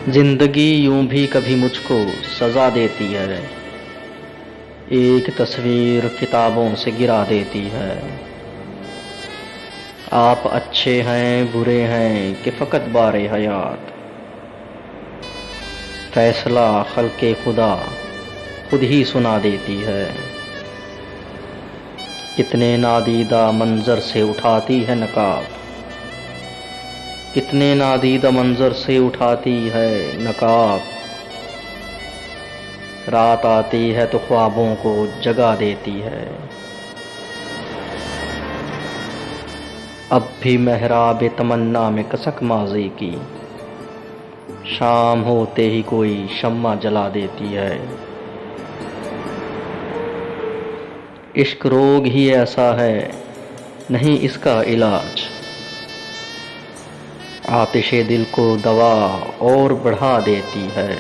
जिंदगी यूं भी कभी मुझको सजा देती है। एक तस्वीर किताबों से गिरा देती है। आप अच्छे हैं बुरे हैं कि फ़कत बारे हयात, फैसला खल्के खुदा खुद ही सुना देती है। कितने नादीदा मंजर से उठाती है नकाब, कितने नादीदा मंजर से उठाती है नकाब। रात आती है तो ख्वाबों को जगा देती है। अब भी मेहराब तमन्ना में कसक माज़ी की, शाम होते ही कोई शम्मा जला देती है। इश्क रोग ही ऐसा है नहीं इसका इलाज, आतिशे दिल को दवा और बढ़ा देती है।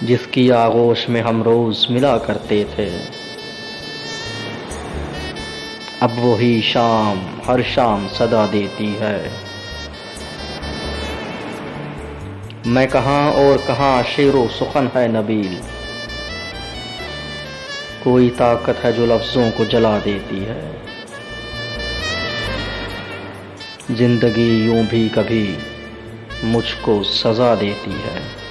जिसकी आगोश में हम रोज मिला करते थे, अब वही शाम हर शाम सदा देती है। मैं कहाँ और कहाँ शेरो सुखन है नबील, कोई ताकत है जो लफ्ज़ों को जला देती है। जिंदगी यूं भी कभी मुझको सजा देती है।